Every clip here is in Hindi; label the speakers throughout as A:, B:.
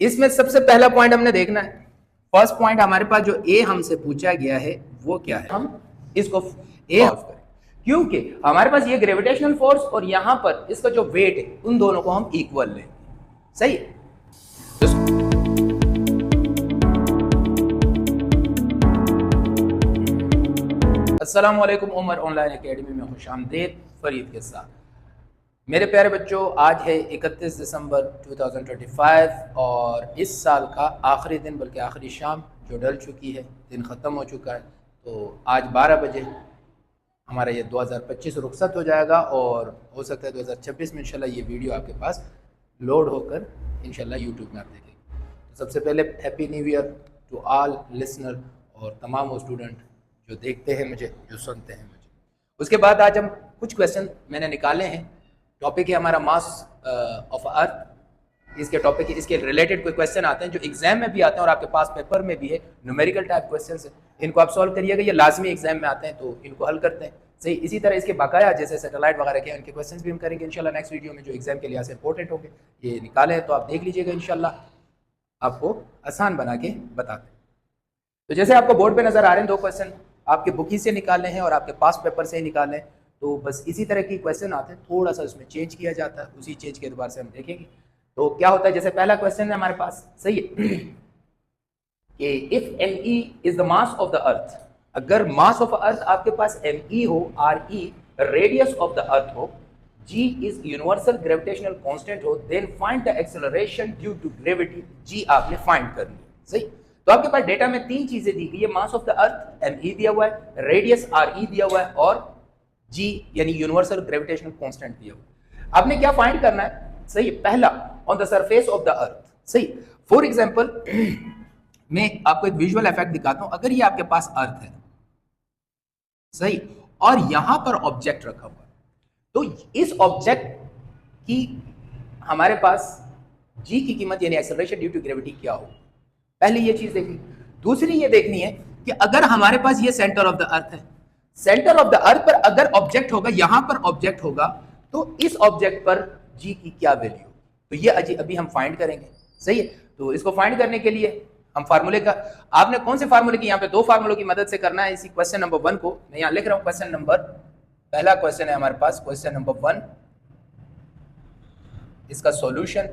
A: इसमें सबसे पहला पॉइंट हमने देखना है। फर्स्ट पॉइंट हमारे पास जो ए हमसे पूछा गया है वो क्या है, हम इसको ए सॉल्व करें, क्योंकि हमारे पास ये ग्रेविटेशनल फोर्स और यहां पर इसका जो वेट है उन दोनों को हम इक्वल लेंगे। सही है। अस्सलाम वालेकुम, उमर ऑनलाइन एकेडमी में खुशामदीद फरीद के साथ। मेरे प्यारे बच्चों, आज है 31 दिसंबर 2025 और इस साल का आखिरी दिन, बल्कि आखिरी शाम जो ढल चुकी है, दिन ख़त्म हो चुका है। तो आज 12 बजे हमारा ये 2025 रुखसत हो जाएगा और हो सकता है 2026 में इंशाल्लाह ये वीडियो आपके पास लोड होकर इंशाल्लाह यूट्यूब में आप देखेंगे। तो सबसे पहले happy new year to all listener और तमाम वो स्टूडेंट जो देखते हैं मुझे, जो सुनते हैं मुझे। उसके बाद आज हम कुछ क्वेश्चन मैंने निकाले हैं। टॉपिक है हमारा मास ऑफ अर्थ। इसके टॉपिक है, इसके रिलेटेड कोई क्वेश्चन आते हैं जो एग्जाम में भी आते हैं और आपके पास पेपर में भी है, न्यूमेरिकल टाइप क्वेश्चन है। इनको आप सॉल्व करिएगा, ये लाजमी एग्जाम में आते हैं तो इनको हल करते हैं। सही, इसी तरह इसके बकाया जैसे सैटेलाइट वगैरह के उनके क्वेश्चन भी हम करेंगे इंशाल्लाह नेक्स्ट वीडियो में, जो एग्जाम के लिहाज से इंपॉर्टेंट होंगे। ये निकाले हैं तो आप देख लीजिएगा, इंशाल्लाह आपको आसान बना के बताते हैं। तो जैसे आपको बोर्ड पे नजर आ रहे हैं, दो क्वेश्चन आपके बुकी से निकालने हैं और आपके पास पेपर से ही निकालने हैं। तो बस इसी तरह की क्वेश्चन आते हैं, थोड़ा सा उसमें चेंज किया जाता है, उसी चेंज के एतबार से हम देखेंगे। तो क्या होता है, जैसे पहला क्वेश्चन है हमारे पास, सही है, कि if ME is the mass of the earth, अगर मास ऑफ अर्थ आपके पास ME हो, RE radius of the earth हो, G is universal gravitational constant हो, then find the acceleration due to gravity. G आपने फाइंड करनी है। सही, तो आपके पास डेटा में तीन चीजें दी गई है, मास ऑफ द अर्थ ME दिया हुआ है, रेडियस RE दिया हुआ है और G यानी यूनिवर्सल ग्रेविटेशनल कांस्टेंट दिया हुआ है। आपने क्या फाइंड करना है? सही, पहला on the surface of the अर्थ। सही, फॉर एग्जांपल मैं आपको एक विजुअल इफेक्ट दिखाता हूं। अगर ये आपके पास अर्थ है, सही, और यहां पर ऑब्जेक्ट रखा हुआ है, तो इस ऑब्जेक्ट की हमारे पास G की कीमत यानी एक्सेलरेशन ड्यू टू ग्रेविटी क्या हो, पहले ये चीज देखनी। दूसरी ये देखनी है कि अगर हमारे पास ये सेंटर ऑफ द अर्थ है, सेंटर ऑफ द अर्थ पर अगर ऑब्जेक्ट होगा, यहां पर ऑब्जेक्ट होगा, तो इस ऑब्जेक्ट पर G की क्या वैल्यू, तो ये अभी हम फाइंड करेंगे। सही है, तो इसको फाइंड करने के लिए हम फार्मूले का, आपने कौन से फार्मूले की, यहाँ पे दो फार्मूलों की मदद से करना है। इसी क्वेश्चन नंबर 1 को मैं यहाँ लिख रहा हूं, क्वेश्चन नंबर, पहला क्वेश्चन है हमारे पास क्वेश्चन नंबर 1, इसका सॉल्यूशन।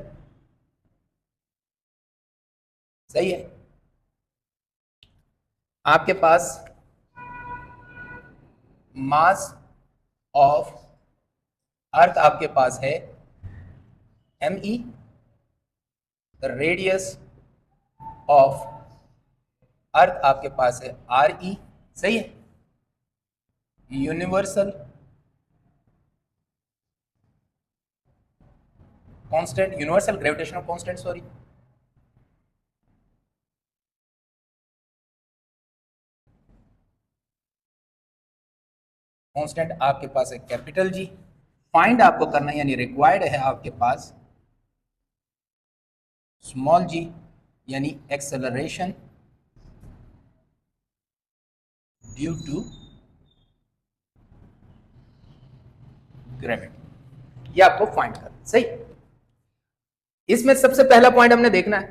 A: सही है, आपके पास मास ऑफ अर्थ आपके पास है ME, रेडियस ऑफ अर्थ आपके पास है RE। सही है, universal constant, universal gravitational constant, sorry, constant आपके पास है कैपिटल G। फाइंड आपको करना है यानी रिक्वायर्ड है आपके पास स्मॉल g यानी एक्सेलरेशन ड्यू टू ग्रेविटी, ये आपको फाइंड करना। सही, इसमें सबसे पहला पॉइंट हमने देखना है।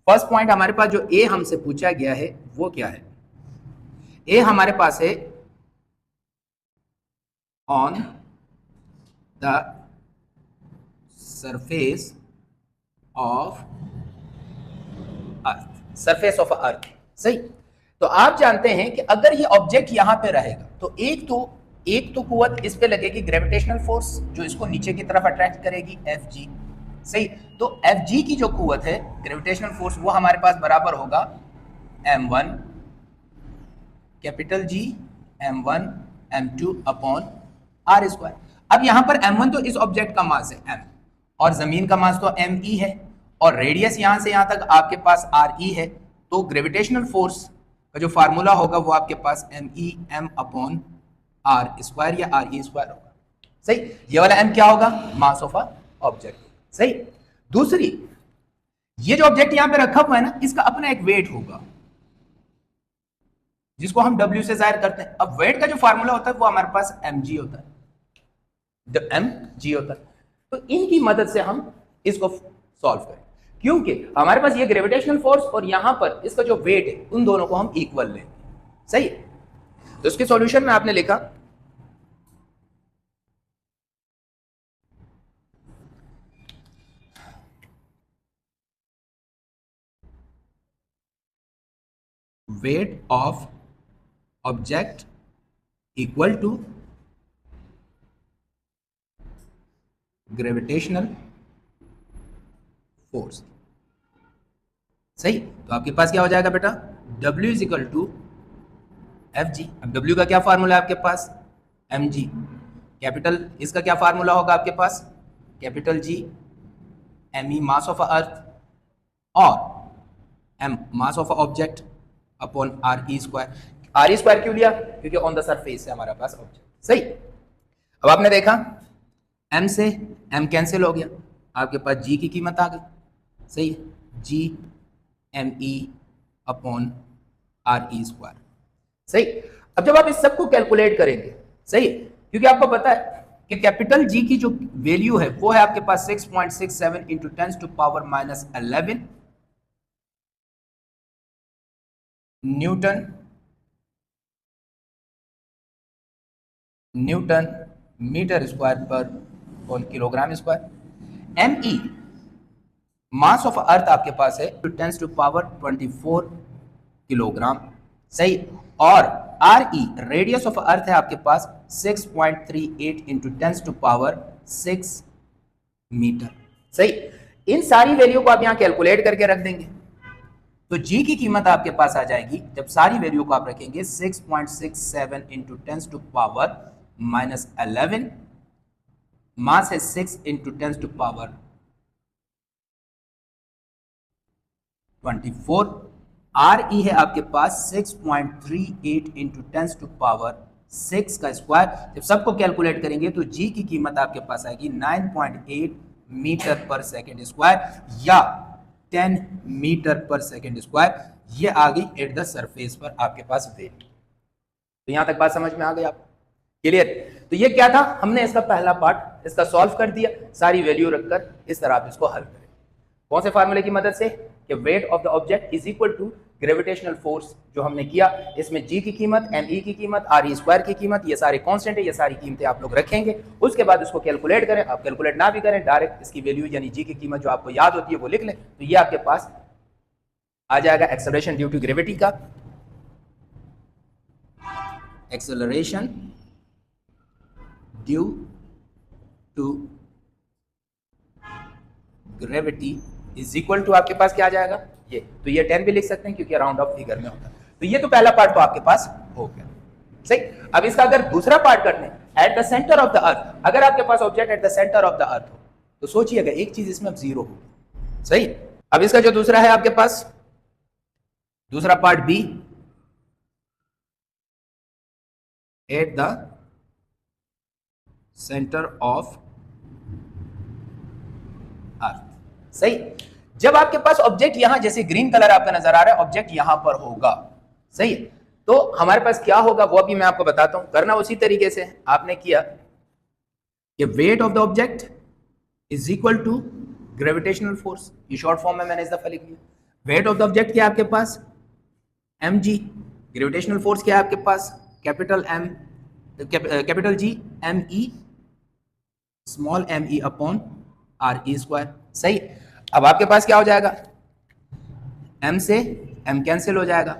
A: फर्स्ट पॉइंट हमारे पास जो ए हमसे पूछा गया है वो क्या है? ए हमारे पास है on the surface of earth, surface of earth. सही, तो आप जानते हैं कि अगर ये ऑब्जेक्ट यहां पे रहेगा तो एक तो कुव्वत इस पे लगेगी, ग्रेविटेशनल फोर्स, जो इसको नीचे की तरफ अट्रैक्ट करेगी, Fg। सही, तो Fg की जो कुव्वत है, ग्रेविटेशनल फोर्स, वो हमारे पास बराबर होगा m1 capital G m1 m2 upon r square. अब यहां पर m1 तो इस ऑब्जेक्ट का मास है m, और जमीन का मास तो me है, और रेडियस यहां से यहां तक आपके पास RE है। तो ग्रेविटेशनल फोर्स का जो फार्मूला होगा वो आपके पास ME m upon r square या RE स्क्वायर होगा। सही, ये वाला m क्या होगा? Mass of a object. सही, दूसरी, ये जो ऑब्जेक्ट यहां पे रखा हुआ है ना, इसका अपना एक वेट होगा जिसको हम W से जाहिर करते हैं। अब वेट का जो फार्मूला होता है वो हमारे पास mg होता है, mg होता है। तो इनकी मदद से हम इसको सॉल्व करें। क्योंकि हमारे पास ये ग्रेविटेशनल फोर्स और यहां पर इसका जो वेट है उन दोनों को हम इक्वल लेंगे। सही है, तो इसके सॉल्यूशन में आपने लिखा weight of object equal to gravitational force। सही, तो आपके पास क्या हो जाएगा बेटा, W is equal to F G. अब W का क्या फार्मूला है आपके पास, एम जी। कैपिटल इसका क्या फार्मूला होगा आपके पास, capital G M E mass of earth और M mass of object upon R E square. R E square क्यों लिया, क्योंकि ऑन द सरफेस है हमारे पास ऑब्जेक्ट। सही, अब आपने देखा m से m कैंसिल हो गया, आपके पास g की कीमत आ गई। सही है, g M E upon R E square. सही, अब जब आप इस सब को कैलकुलेट करेंगे, सही, क्योंकि आपको पता है कि कैपिटल G की जो वैल्यू है वो है आपके पास 6.67 into 10 to power minus 11 newton metre square पर kilogram square. M E mass of earth आपके पास है 10 टू पावर 24 किलोग्राम। सही, और आर ई रेडियस ऑफ अर्थ है आपके पास 6.38 इंटू 10 टू पावर 6 मीटर। सही, इन सारी वैल्यू को आप यहां कैलकुलेट करके रख देंगे तो जी की कीमत आपके पास आ जाएगी, जब सारी वैल्यू को आप रखेंगे 6.67 into 10 to power minus 11, mass है 6 into 10 to power 24, R E है आपके पास 6.38 इंटू 10 टू पावर 6 का स्क्वायर। जब सबको कैलकुलेट करेंगे तो जी की कीमत आपके पास आएगी 9.8 मीटर पर सेकेंड स्क्वायर या 10 मीटर पर सेकेंड स्क्वायर। ये आ गई एट द सरफेस पर आपके पास वैल्यू। तो यहां तक बात समझ में आ गई आपको, क्लियर। तो ये क्या था, हमने इसका पहला पार्ट इसका सॉल्व कर दिया, सारी वैल्यू रखकर इस तरह आप इसको हल करें। कौन से फार्मूले की मदद से, कि weight of the object is equal to gravitational force जो हमने किया, इसमें जी की कीमत, एम ई की कीमत, आर ई स्क्वायर की कीमत, ये सारे कांस्टेंट है, ये सारी कीमतें आप लोग रखेंगे। उसके बाद इसको कैलकुलेट करें, आप कैलकुलेट ना भी करें, डायरेक्ट इसकी वैल्यू यानी जी की कीमत जो आपको याद होती है वो लिख लें, तो ये आपके पास आ जाएगा एक्सेलरेशन ड्यू टू ग्रेविटी का। Acceleration due to gravity is equal to आपके पास क्या आ जाएगा, ये तो ये 10 भी लिख सकते हैं क्योंकि राउंड ऑफ फिगर में होता है। तो ये तो पहला पार्ट तो आपके पास हो गया। सही, अब इसका अगर दूसरा पार्ट करने, at the centre of the earth, अगर आपके पास object at the centre of the earth हो तो सोचिएगा एक चीज इसमें अब जीरो होगी। सही, अब इसका जो दूसरा है आपके पास, दूसरा part B, at the centre of earth. सही, जब आपके पास ऑब्जेक्ट यहां, जैसे ग्रीन कलर आपका नजर आ रहा है, ऑब्जेक्ट यहां पर होगा। सही, तो हमारे पास क्या होगा वो अभी मैं आपको बताता हूं। करना उसी तरीके से आपने किया कि weight of the object is equal to gravitational force, ये शॉर्ट फॉर्म में मैंने इस दफा लिख लिया। वेट ऑफ द ऑब्जेक्ट क्या है आपके पास, एम जी, ग्रेविटेशनल फोर्स क्या है आपके पास, capital M, capital G M E small M E upon R E square. सही, अब आपके पास क्या हो जाएगा, m से m कैंसिल हो जाएगा।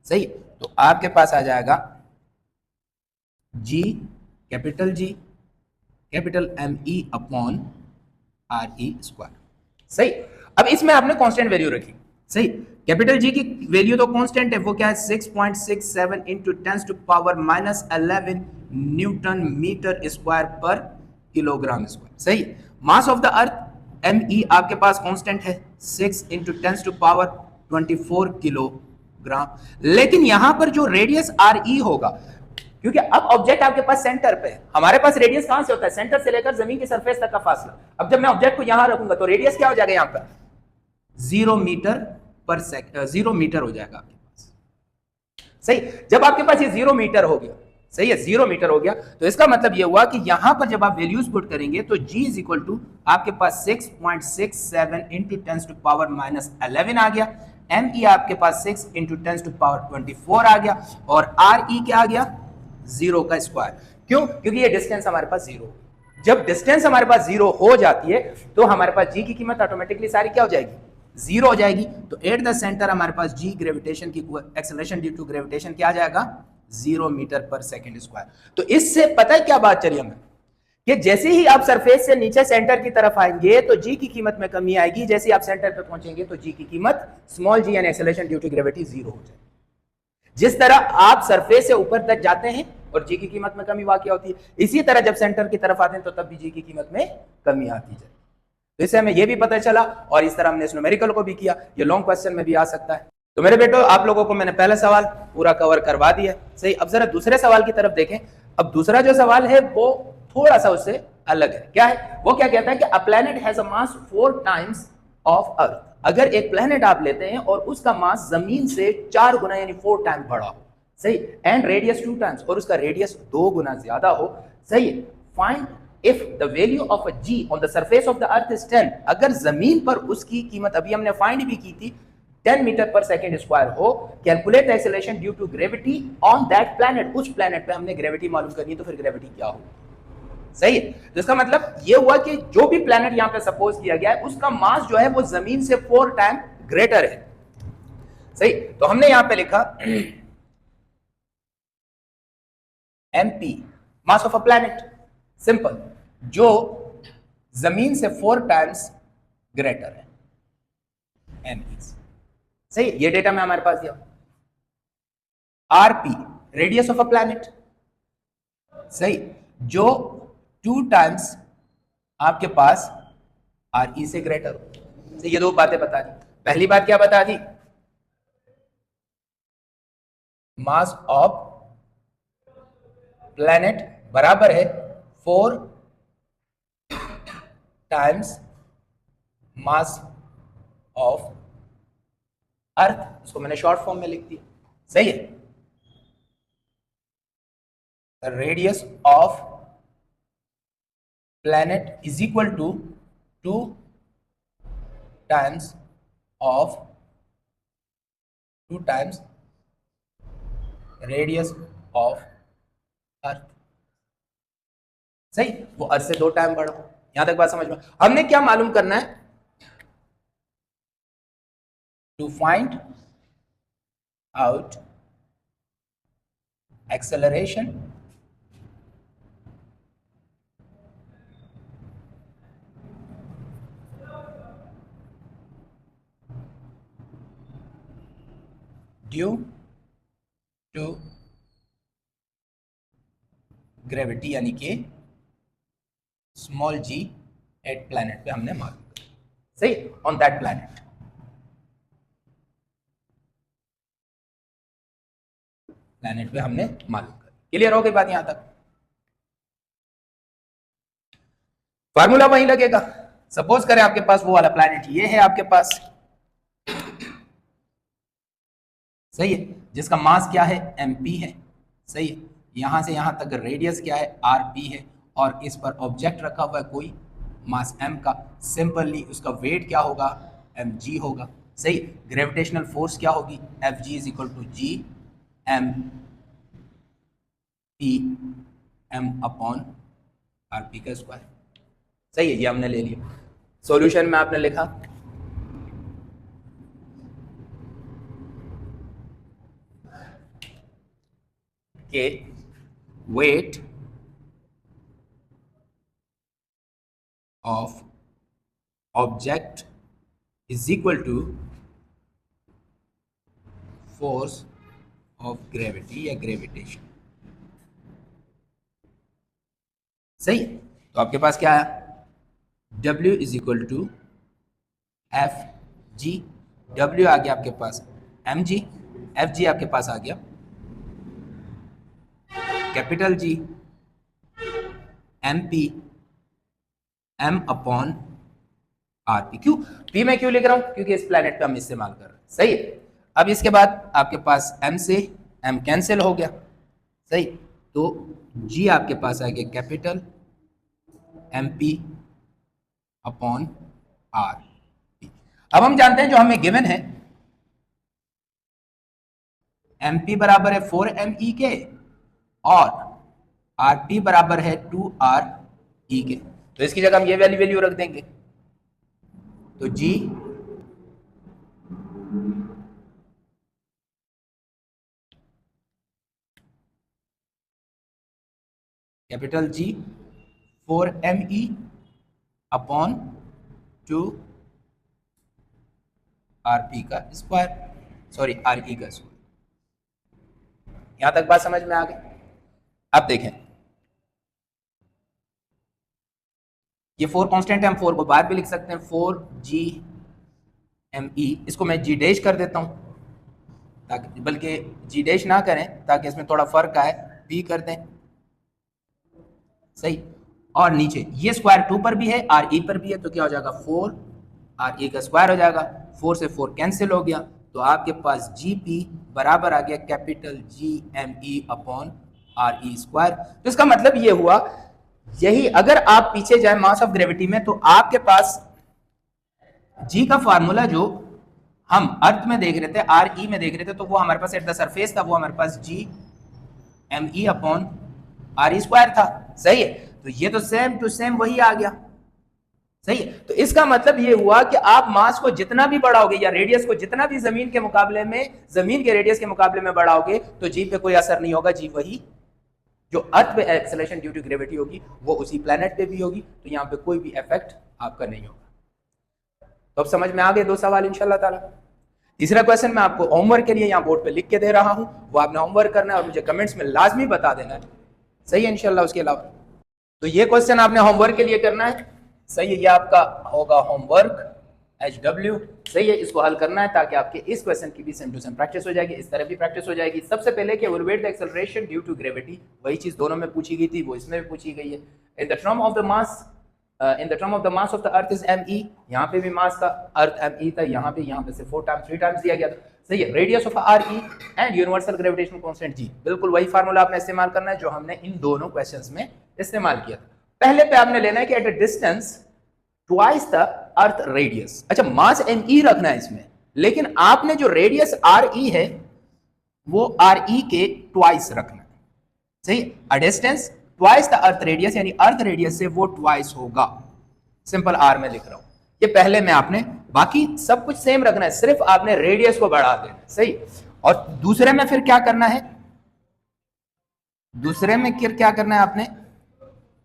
A: सही, तो आपके पास आ जाएगा g capital M E upon R E square. सही, अब इसमें आपने कांस्टेंट वैल्यू रखी। सही, कैपिटल जी की वैल्यू तो कांस्टेंट है, वो क्या है 6.67 into 10 to power minus 11 newton metre square पर किलोग्राम स्क्वायर। सही, mass of the earth M E आपके पास कांस्टेंट है 6 इंटू 10 टू पावर 24 किलोग्राम। लेकिन यहां पर जो रेडियस आर ई होगा, क्योंकि अब ऑब्जेक्ट आपके पास सेंटर पे है, हमारे पास रेडियस कहां से होता है, सेंटर से लेकर जमीन की सरफेस तक का फासला। अब जब मैं ऑब्जेक्ट को यहां रखूंगा तो रेडियस क्या हो जाएगा, यहां पर 0 मीटर पर सेकंड, 0 मीटर हो जाएगा आपके पास। सही, जब आपके पास ये 0 मीटर हो गया सही है, 0 मीटर हो गया। तो इसका मतलब ये हुआ कि यहां पर जब आप वैल्यूज पुट करेंगे तो g इज इक्वल टू आपके पास 6.67 इंटू 10 टू पावर माइनस 11 आ गया, me आपके पास 6 इंटू 10 टू पावर 24 आ गया, और re क्या आ गया, 0 का स्क्वायर। क्यों? क्योंकि ये डिस्टेंस हमारे पास 0। जब डिस्टेंस हमारे पास 0 हो जाती है तो हमारे पास g की कीमत ऑटोमेटिकली सारी क्या हो जाएगी, 0 हो जाएगी। तो एट द सेंटर हमारे पास g ग्रेविटेशन की एक्सेलरेशन ड्यू टू ग्रेविटेशन क्या आ जाएगा, 0 मीटर पर सेकंड स्क्वायर। तो इससे पता है क्या बात चली हमें, कि जैसे ही आप सरफेस से नीचे सेंटर की तरफ आएंगे तो g की कीमत में कमी आएगी, जैसे ही आप सेंटर पर पहुंचेंगे तो g की कीमत स्मॉल g यानी एक्सेलरेशन ड्यू टू ग्रेविटी 0 हो जाएगी। जिस तरह आप सरफेस से ऊपर तक जाते हैं और जी की कीमत में कमी वाकई होती है, इसी तरह जब सेंटर की तरफ आते हैं तो तब भी जी की कीमत में कमी आती है। तो इससे हमें यह भी पता चला, और इस तरह हमने इस न्यूमेरिकल को भी किया, ये लॉन्ग क्वेश्चन में भी आ सकता है। तो मेरे बेटो आप लोगों को मैंने पहला सवाल पूरा कवर करवा दिया, सही। अब जरा दूसरे सवाल की तरफ देखें। अब दूसरा जो सवाल है वो थोड़ा सा उससे अलग है। क्या है वो? क्या कहता है कि a planet has a mass 4 times of earth. अगर एक प्लैनेट आप लेते हैं और उसका मास जमीन से 4 गुना यानी 4 टाइम बड़ा हो, सही, एंड रेडियस 2 टाइम्स, और उसका रेडियस 2 गुना ज्यादा हो, सही है। Find if the value of a G on the surface of the earth is 10। अगर जमीन पर उसकी कीमत अभी हमने फाइंड भी की थी 10 मीटर पर सेकेंड स्क्वायर हो, calculate the acceleration due to gravity on that planet. उस प्लैनेट पे हमने ग्रेविटी मालूम करनी है, तो फिर ग्रेविटी क्या हो, सही है। तो इसका मतलब ये हुआ कि जो भी प्लैनेट यहां पे सपोज किया गया है उसका मास जो है वो जमीन से 4 टाइम ग्रेटर है, सही। तो हमने यहां पे लिखा mp mass of a planet, simple, जो जमीन से 4 टाइम्स ग्रेटर है, me, सही। ये डेटा में हमारे पास दिया। rp radius of a planet, सही, जो 2 टाइम्स आपके पास re से ग्रेटर हो। तो ये दो बातें बता दी। पहली बात क्या बता दी, मास ऑफ प्लैनेट बराबर है 4 टाइम्स मास ऑफ अर्थ। इसको मैंने शॉर्ट फॉर्म में लिख दिया, सही है। Radius of planet is equal to 2 times of 2 times radius of earth, सही। वो अर्थ से 2 टाइम बड़ा। यहां तक बात समझ में? हमने क्या मालूम करना है, to find out acceleration due to gravity, यानी कि स्मॉल जी एट प्लैनेट पे हमने मालूम किया, सही, ऑन दैट प्लैनेट। प्लैनेट पे हमने मालूम कर। क्लियर हो गई बात यहां तक? फार्मूला वही लगेगा। सपोज करें आपके पास वो वाला प्लैनेट ये है आपके पास, सही है, जिसका मास क्या है, mp है, सही है। यहां से यहां तक रेडियस क्या है, rp है, और इस पर ऑब्जेक्ट रखा हुआ है कोई मास m का। सिंपली उसका वेट क्या होगा, mg होगा, सही। ग्रेविटेशनल फोर्स क्या होगी, fg is equal to g m p m अपॉन rp का स्क्वायर, सही है। ये हमने ले लिया। सॉल्यूशन में आपने लिखा कि weight of object is equal to force of gravity या gravitation, सही। तो आपके पास क्या है, W is equal to F G. W आ गया आपके पास mg, fg आपके पास आ गया कैपिटल G, mp m अपॉन आरपी। क्यों p में क्यों लिख रहा हूं, क्योंकि इस प्लैनेट पे हम इस्तेमाल कर रहे हैं, सही है। अब इसके बाद आपके पास m से m कैंसिल हो गया, सही। तो जी आपके पास आ गया कैपिटल MP अपॉन R। अब हम जानते हैं जो हमें गिवन है MP बराबर है 4ME के और RT बराबर है 2RE के, तो इसकी जगह हम ये वैल्यू रख देंगे। तो G capital G 4ME upon 2RP का स्क्वायर, सॉरी RE का स्क्वायर। यहां तक बात समझ में आ गई। अब देखें ये 4 कांस्टेंट है, हम 4 को बाहर भी लिख सकते हैं, 4GME, इसको मैं G डैश कर देता हूं ताकि, बल्कि G डैश ना करें ताकि इसमें थोड़ा फर्क आए, P कर दें, सही। और नीचे ये स्क्वायर 2 पर भी है, RE पर भी है, तो क्या हो जाएगा 4RE का स्क्वायर हो जाएगा, 4 से 4 कैंसिल हो गया, तो आपके पास GP बराबर आ गया capital GME upon RE square. तो इसका मतलब ये हुआ, यही अगर आप पीछे जाए मास ऑफ ग्रेविटी में, तो आपके पास G का फार्मूला जो हम अर्थ में देख रहे थे, RE में देख रहे थे, तो वो हमारे पास एट द सरफेस था, वो हमारे पास GME अपॉन RE स्क्वायर था, सही है। तो ये तो सेम टू सेम वही आ गया, सही है। तो इसका मतलब ये हुआ कि आप मास को जितना भी बढ़ाओगे या रेडियस को जितना भी जमीन के मुकाबले में, जमीन के रेडियस के मुकाबले में बढ़ाओगे, तो जी पे कोई असर नहीं होगा। जी वही जो अर्थ पे एक्सेलरेशन ड्यू टू ग्रेविटी होगी वो उसी प्लेनेट पे भी होगी, तो यहाँ पे कोई भी इफेक्ट आपका नहीं होगा। तो अब समझ में आ गए 2 सवाल इंशाल्लाह ताला। तीसरा क्वेश्चन मैं आपको होमवर्क के लिए यहाँ बोर्ड पे लिख के दे रहा हूँ, वो आपने होमवर्क करना है और मुझे कमेंट्स में लाजमी बता देना है, सही है इंशाल्लाह। उसके अलावा तो ये क्वेश्चन आपने होमवर्क के लिए करना है, सही है। ये आपका होगा होमवर्क HW, सही है। इसको हल करना है ताकि आपके इस क्वेश्चन की भी सेम टू सेम प्रैक्टिस हो जाएगी, इस तरह भी प्रैक्टिस हो जाएगी। सबसे पहले कि overweight the acceleration due to gravity, वही चीज दोनों में पूछी गई थी, वो इसमें भी पूछी गई है। In the term of the mass, in the term of the mass of the earth is ME, यहाँ पे भी मास का अर्थ ME था, यहाँ पे से 4 टाइम्स 3 टाइम्स दिया गया था, सही है। Radius of RE and universal gravitational constant G, बिल्कुल वही फार्मूला आपने इस्तेमाल करना है जो हमने इन दोनों क्वेश्चंस में इस्तेमाल किया था। पहले पे आपने लेना है कि at a distance twice the earth radius. अच्छा, मास ME रखना है इसमें, लेकिन आपने जो रेडियस RE है वो RE के ट्वाइस रखना है, सही। A distance twice the earth radius, यानी अर्थ रेडियस से वो ट्वाइस होगा, सिंपल R में लिख रहा हूं। ये पहले में आपने, बाकी सब कुछ सेम रखना है, सिर्फ आपने रेडियस को बढ़ा देना, सही। और दूसरे में फिर क्या करना है, दूसरे में फिर क्या करना है, आपने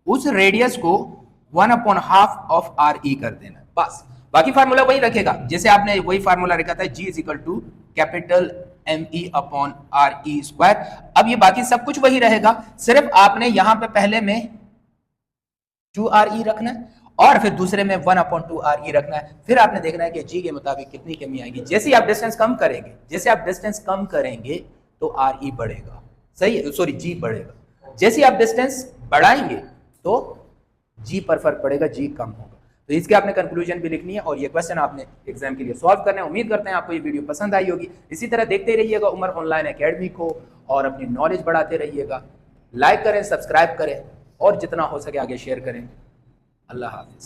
A: उस रेडियस को 1/2 ऑफ RE कर देना है, बस। बाकी फार्मूला वही रखेगा, जैसे आपने वही फार्मूला रखा था, G is equal to capital ME upon RE square. अब ये बाकी सब कुछ वही रहेगा, सिर्फ आपने यहां पे पहले में 2RE रखना है और फिर दूसरे में 1/2RE रखना है। फिर आपने देखना है कि G के मुताबिक कितनी कमी आएगी। जैसे ही आप डिस्टेंस कम करेंगे, जैसे आप डिस्टेंस कम करेंगे तो RE बढ़ेगा, सही है, सॉरी G बढ़ेगा। जैसे आप डिस्टेंस बढ़ाएंगे तो G पर फर्क पड़ेगा, G कम होगा। तो इसके आपने कंक्लूजन भी लिखनी है और ये क्वेश्चन आपने एग्जाम के लिए सॉल्व करना है। उम्मीद करते हैं आपको ये वीडियो पसंद आई होगी। इसी तरह देखते रहिएगा उमर ऑनलाइन एकेडमी को और अपनी नॉलेज बढ़ाते रहिएगा। लाइक करें, सब्सक्राइब करें और जितना हो सके आगे शेयर करें। अल्लाह हाफिज।